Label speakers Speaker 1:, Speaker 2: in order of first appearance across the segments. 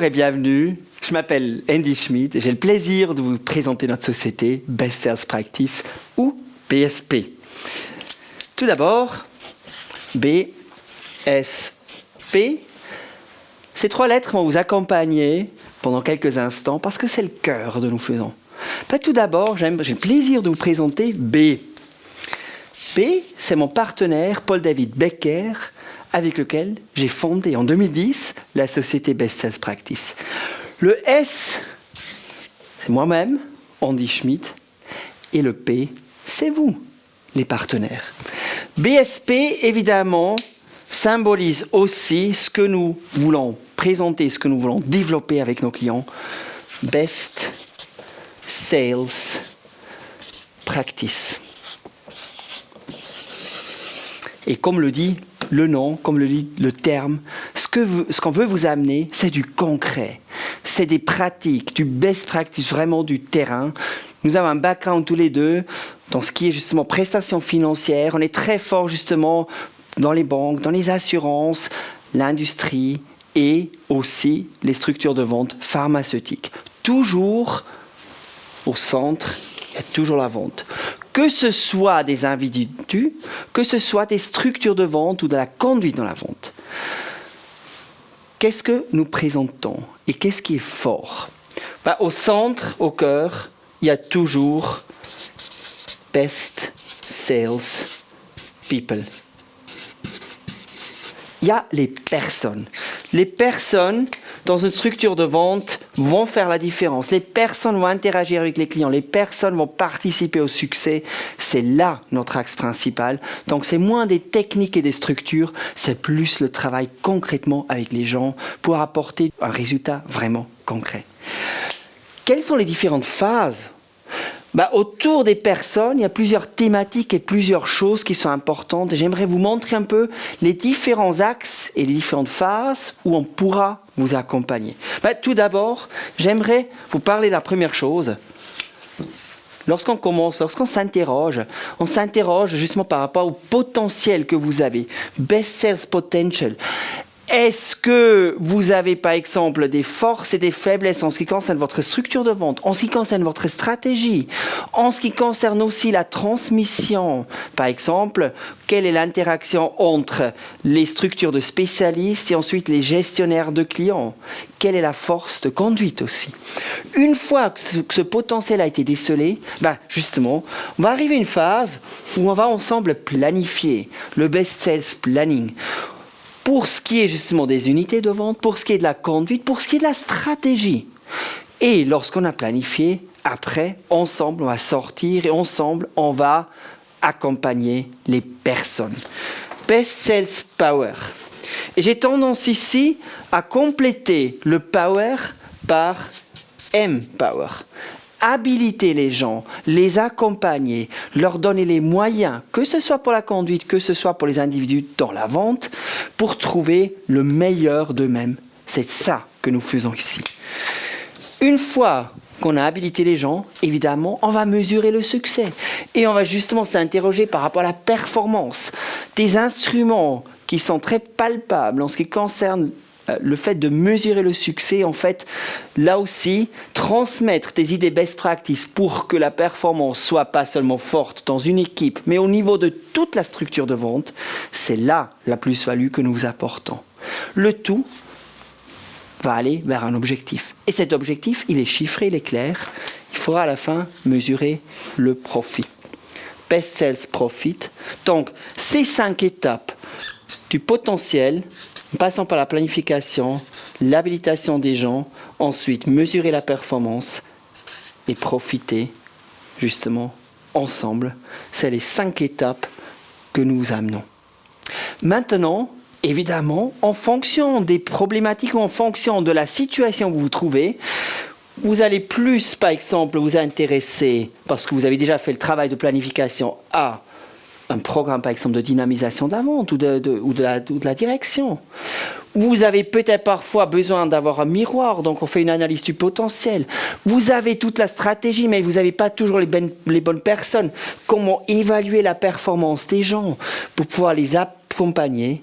Speaker 1: Bonjour et bienvenue. Je m'appelle Andy Schmidt et j'ai le plaisir de vous présenter notre société Best Sales Practice ou BSP. Tout d'abord, BSP. Ces trois lettres vont vous accompagner pendant quelques instants parce que c'est le cœur de nous faisons. Tout d'abord, j'ai le plaisir de vous présenter B. B, c'est mon partenaire Paul-David Becker, avec lequel j'ai fondé en 2010 la société Best Sales Practice. Le S, c'est moi-même, Andy Schmidt, et le P, c'est vous, les partenaires. BSP, évidemment, symbolise aussi ce que nous voulons présenter, ce que nous voulons développer avec nos clients. Best Sales Practice. Et comme le dit le nom, comme le dit le terme, ce qu'on veut vous amener, c'est du concret. C'est des pratiques, du best practice, vraiment du terrain. Nous avons un background tous les deux dans ce qui est justement prestations financières. On est très fort justement dans les banques, dans les assurances, l'industrie et aussi les structures de vente pharmaceutiques. Toujours au centre, il y a toujours la vente. Que ce soit des individus, que ce soit des structures de vente ou de la conduite dans la vente. Qu'est-ce que nous présentons et qu'est-ce qui est fort? Au centre, au cœur, il y a toujours Best Sales People. Il y a les personnes. Les personnes, dans une structure de vente, vont faire la différence. Les personnes vont interagir avec les clients. Les personnes vont participer au succès. C'est là notre axe principal. Donc, c'est moins des techniques et des structures, c'est plus le travail concrètement avec les gens pour apporter un résultat vraiment concret. Quelles sont les différentes phases ? Autour des personnes, il y a plusieurs thématiques et plusieurs choses qui sont importantes. J'aimerais vous montrer un peu les différents axes et les différentes phases où on pourra vous accompagner. Tout d'abord, j'aimerais vous parler de la première chose. Lorsqu'on commence, lorsqu'on s'interroge, on s'interroge justement par rapport au potentiel que vous avez. Best Sales Potential. Est-ce que vous avez, par exemple, des forces et des faiblesses en ce qui concerne votre structure de vente, en ce qui concerne votre stratégie, en ce qui concerne aussi la transmission? Par exemple, quelle est l'interaction entre les structures de spécialistes et ensuite les gestionnaires de clients? Quelle est la force de conduite aussi? Une fois que ce potentiel a été décelé, justement, on va arriver à une phase où on va ensemble planifier le Best Sales Planning. Pour ce qui est justement des unités de vente, pour ce qui est de la conduite, pour ce qui est de la stratégie. Et lorsqu'on a planifié, après, ensemble, on va sortir et ensemble, on va accompagner les personnes. Best Sales Power. Et j'ai tendance ici à compléter le power par M-Power. Habiliter les gens, les accompagner, leur donner les moyens, que ce soit pour la conduite, que ce soit pour les individus dans la vente, pour trouver le meilleur d'eux-mêmes. C'est ça que nous faisons ici. Une fois qu'on a habilité les gens, évidemment, on va mesurer le succès. Et on va justement s'interroger par rapport à la performance. Des instruments qui sont très palpables en ce qui concerne le fait de mesurer le succès, en fait, là aussi, transmettre des idées best practice pour que la performance soit pas seulement forte dans une équipe, mais au niveau de toute la structure de vente, c'est là la plus-value que nous vous apportons. Le tout va aller vers un objectif. Et cet objectif, il est chiffré, il est clair. Il faudra à la fin mesurer le profit. Best Sales Profit. Donc, ces 5 étapes du potentiel, passant par la planification, l'habilitation des gens, ensuite mesurer la performance et profiter justement ensemble. C'est les 5 étapes que nous vous amenons. Maintenant, évidemment, en fonction des problématiques ou en fonction de la situation où vous vous trouvez, vous allez plus, par exemple, vous intéresser, parce que vous avez déjà fait le travail de planification, à un programme, par exemple, de dynamisation de la vente ou de la direction. Vous avez peut-être parfois besoin d'avoir un miroir, donc on fait une analyse du potentiel. Vous avez toute la stratégie, mais vous n'avez pas toujours les bonnes personnes. Comment évaluer la performance des gens pour pouvoir les accompagner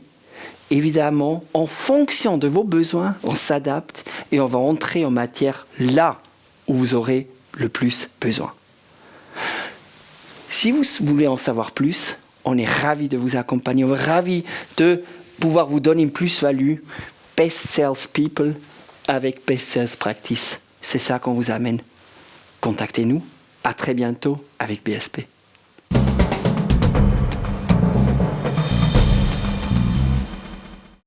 Speaker 1: évidemment, en fonction de vos besoins, on s'adapte et on va entrer en matière là où vous aurez le plus besoin. Si vous voulez en savoir plus, on est ravis de vous accompagner, on est ravis de pouvoir vous donner une plus-value. Best Sales People avec Best Sales Practice. C'est ça qu'on vous amène. Contactez-nous. À très bientôt avec BSP.